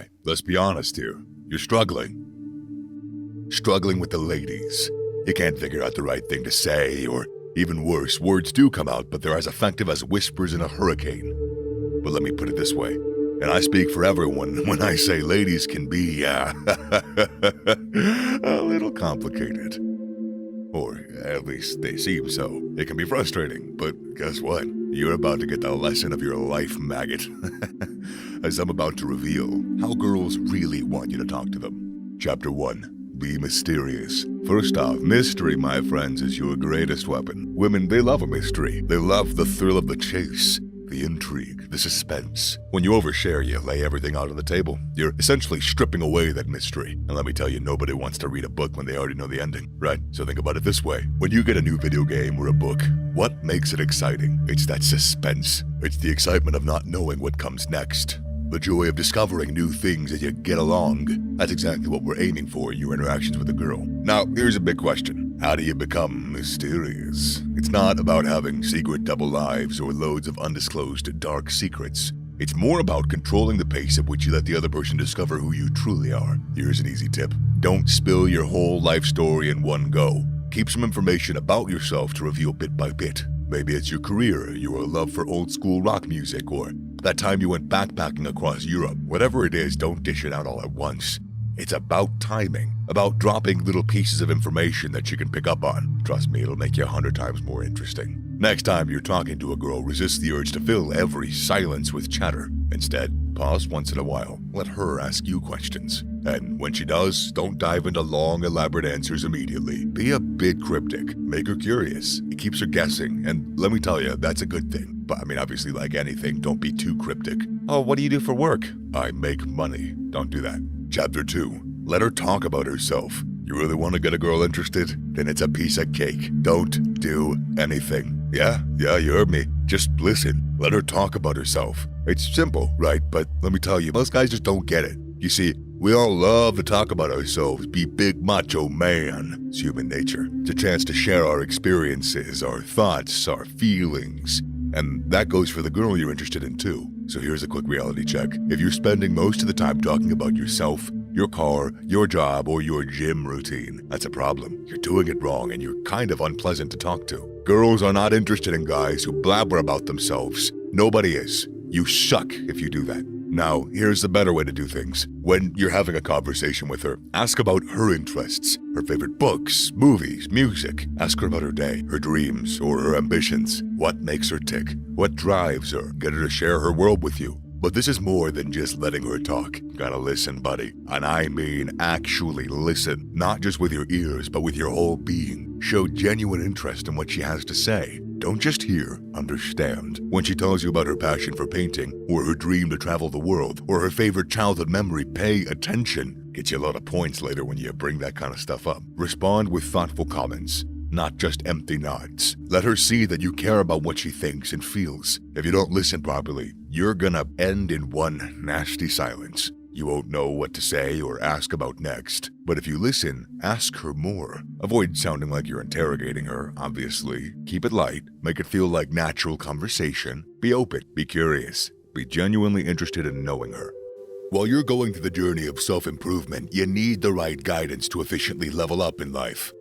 Alright, let's be honest here. You're struggling. Struggling with the ladies. You can't figure out the right thing to say, or even worse, words do come out, but they're as effective as whispers in a hurricane. But let me put it this way, and I speak for everyone when I say ladies can be, a little complicated. Or at least they seem so. It can be frustrating, but guess what? You're about to get the lesson of your life, maggot. As I'm about to reveal how girls really want you to talk to them. Chapter 1. Be mysterious. First off, mystery, my friends, is your greatest weapon. Women, they love a mystery. They love the thrill of the chase, the intrigue, the suspense. When you overshare, you lay everything out on the table. You're essentially stripping away that mystery. And let me tell you, nobody wants to read a book when they already know the ending, right? So think about it this way. When you get a new video game or a book, what makes it exciting? It's that suspense. It's the excitement of not knowing what comes next. The joy of discovering new things as you get along. That's exactly what we're aiming for in your interactions with a girl. Now, here's a big question. How do you become mysterious? It's not about having secret double lives or loads of undisclosed dark secrets. It's more about controlling the pace at which you let the other person discover who you truly are. Here's an easy tip. Don't spill your whole life story in one go. Keep some information about yourself to reveal bit by bit. Maybe it's your career, your love for old school rock music, or that time you went backpacking across Europe. Whatever it is, don't dish it out all at once. It's about timing, about dropping little pieces of information that you can pick up on. Trust me, it'll make you 100 times more interesting. Next time you're talking to a girl, resist the urge to fill every silence with chatter. Instead, pause once in a while. Let her ask you questions. And when she does, don't dive into long, elaborate answers immediately. Be a bit cryptic. Make her curious. It keeps her guessing, and let me tell you, that's a good thing. But I mean, obviously, like anything, don't be too cryptic. Oh, what do you do for work? I make money. Don't do that. Chapter 2. Let her talk about herself. You really want to get a girl interested? Then it's a piece of cake. Don't do anything. Yeah, you heard me. Just listen. Let her talk about herself. It's simple, right? But let me tell you, most guys just don't get it. You see, we all love to talk about ourselves, be big macho man. It's human nature. It's a chance to share our experiences, our thoughts, our feelings. And that goes for the girl you're interested in too. So here's a quick reality check. If you're spending most of the time talking about yourself, your car, your job, or your gym routine, that's a problem. You're doing it wrong and you're kind of unpleasant to talk to. Girls are not interested in guys who blabber about themselves. Nobody is. You suck if you do that. Now, here's the better way to do things. When you're having a conversation with her, ask about her interests, her favorite books, movies, music. Ask her about her day, her dreams, or her ambitions. What makes her tick? What drives her? Get her to share her world with you. But this is more than just letting her talk. Gotta listen, buddy. And I mean actually listen. Not just with your ears, but with your whole being. Show genuine interest in what she has to say. Don't just hear, understand. When she tells you about her passion for painting, or her dream to travel the world, or her favorite childhood memory, pay attention. Gets you a lot of points later when you bring that kind of stuff up. Respond with thoughtful comments, not just empty nods. Let her see that you care about what she thinks and feels. If you don't listen properly, you're gonna end in one nasty silence. You won't know what to say or ask about next. But if you listen, ask her more. Avoid sounding like you're interrogating her, obviously. Keep it light. Make it feel like natural conversation. Be open. Be curious. Be genuinely interested in knowing her. While you're going through the journey of self-improvement, you need the right guidance to efficiently level up in life.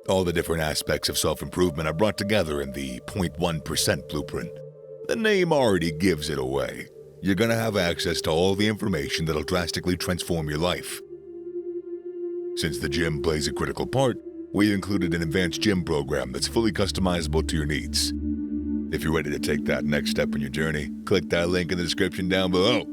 All the different aspects of self-improvement are brought together in the 0.1% blueprint. The name already gives it away. You're gonna have access to all the information that'll drastically transform your life. Since the gym plays a critical part, we included an advanced gym program that's fully customizable to your needs. If you're ready to take that next step in your journey, click that link in the description down below.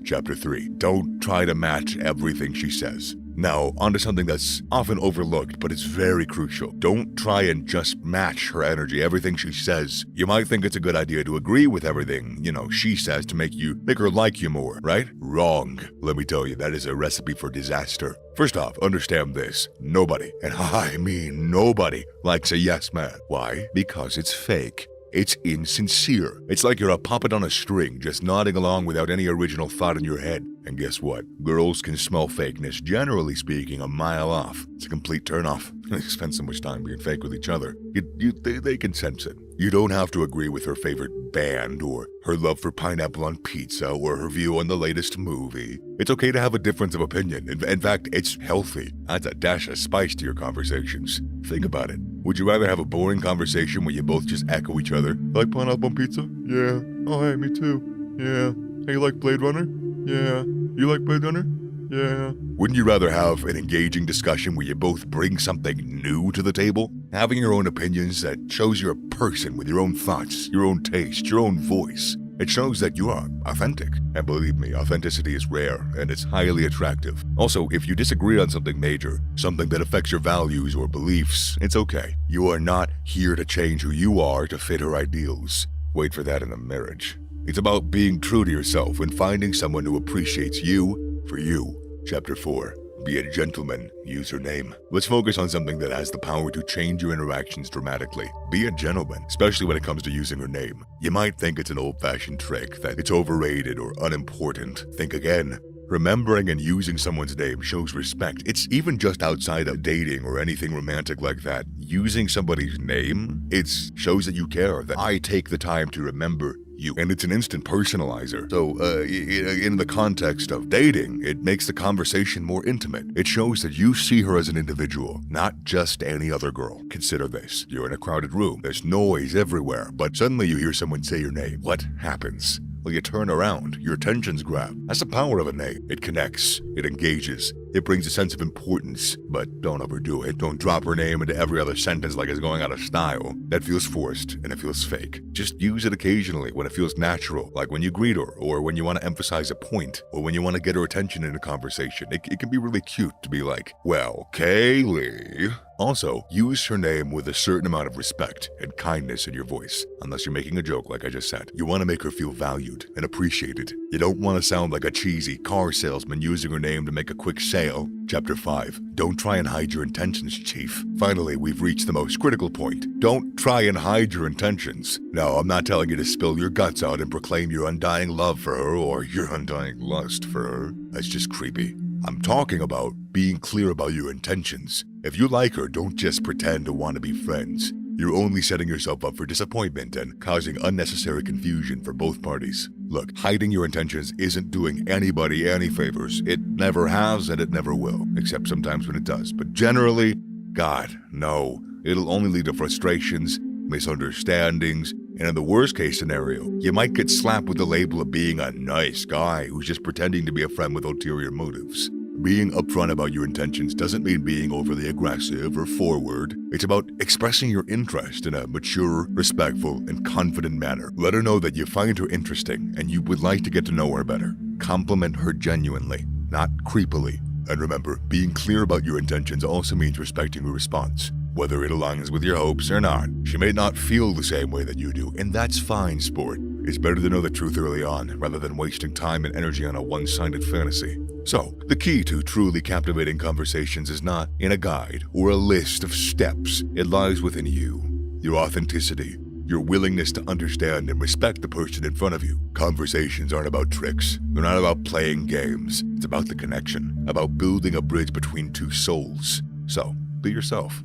Chapter 3. Don't try to match everything she says. Now, onto something that's often overlooked, but it's very crucial. Don't try and just match her energy, everything she says. You might think it's a good idea to agree with everything, she says to make her like you more, right? Wrong. Let me tell you, that is a recipe for disaster. First off, understand this. Nobody, and I mean nobody, likes a yes man. Why? Because it's fake. It's insincere. It's like you're a puppet on a string, just nodding along without any original thought in your head. And guess what? Girls can smell fakeness, generally speaking, a mile off. It's a complete turnoff. They spend so much time being fake with each other. They can sense it. You don't have to agree with her favorite band, or her love for pineapple on pizza, or her view on the latest movie. It's okay to have a difference of opinion. In fact, it's healthy. Adds a dash of spice to your conversations. Think about it. Would you rather have a boring conversation where you both just echo each other? Like pineapple on pizza? Yeah. Oh, hey, me too. Yeah. Hey, you like Blade Runner? Yeah. You like Blade Runner? Yeah. Wouldn't you rather have an engaging discussion where you both bring something new to the table? Having your own opinions that shows you're a person with your own thoughts, your own taste, your own voice. It shows that you are authentic. And believe me, authenticity is rare and it's highly attractive. Also, if you disagree on something major, something that affects your values or beliefs, it's okay. You are not here to change who you are to fit her ideals. Wait for that in a marriage. It's about being true to yourself and finding someone who appreciates you for you. Chapter 4. Be a gentleman. Use her name. Let's focus on something that has the power to change your interactions dramatically. Be a gentleman, especially when it comes to using her name. You might think it's an old-fashioned trick, that it's overrated or unimportant. Think again. Remembering and using someone's name shows respect. It's even just outside of dating or anything romantic like that. Using somebody's name, it shows that you care, that I take the time to remember you. And it's an instant personalizer. So, in the context of dating, it makes the conversation more intimate. It shows that you see her as an individual, not just any other girl. Consider this. You're in a crowded room. There's noise everywhere, but suddenly you hear someone say your name. What happens? Well, you turn around, your attention's grabbed. That's the power of a name. It connects, it engages, it brings a sense of importance, but don't overdo it. Don't drop her name into every other sentence like it's going out of style. That feels forced and it feels fake. Just use it occasionally when it feels natural, like when you greet her, or when you want to emphasize a point, or when you want to get her attention in a conversation. It can be really cute to be like, well, Kaylee. Also, use her name with a certain amount of respect and kindness in your voice, unless you're making a joke like I just said. You want to make her feel valued and appreciated. You don't want to sound like a cheesy car salesman using her name to make a quick sale. Chapter 5. Don't try and hide your intentions, Chief. Finally, we've reached the most critical point. Don't try and hide your intentions. No, I'm not telling you to spill your guts out and proclaim your undying love for her or your undying lust for her. That's just creepy. I'm talking about being clear about your intentions. If you like her, don't just pretend to want to be friends. You're only setting yourself up for disappointment and causing unnecessary confusion for both parties. Look, hiding your intentions isn't doing anybody any favors. It never has and it never will, except sometimes when it does. But generally, God, no. It'll only lead to frustrations, misunderstandings, and in the worst case scenario, you might get slapped with the label of being a nice guy who's just pretending to be a friend with ulterior motives. Being upfront about your intentions doesn't mean being overly aggressive or forward. It's about expressing your interest in a mature, respectful, and confident manner. Let her know that you find her interesting and you would like to get to know her better. Compliment her genuinely, not creepily. And remember, being clear about your intentions also means respecting her response. Whether it aligns with your hopes or not, she may not feel the same way that you do, and that's fine, sport. It's better to know the truth early on, rather than wasting time and energy on a one-sided fantasy. So, the key to truly captivating conversations is not in a guide or a list of steps. It lies within you, your authenticity, your willingness to understand and respect the person in front of you. Conversations aren't about tricks. They're not about playing games. It's about the connection, about building a bridge between two souls. So, be yourself.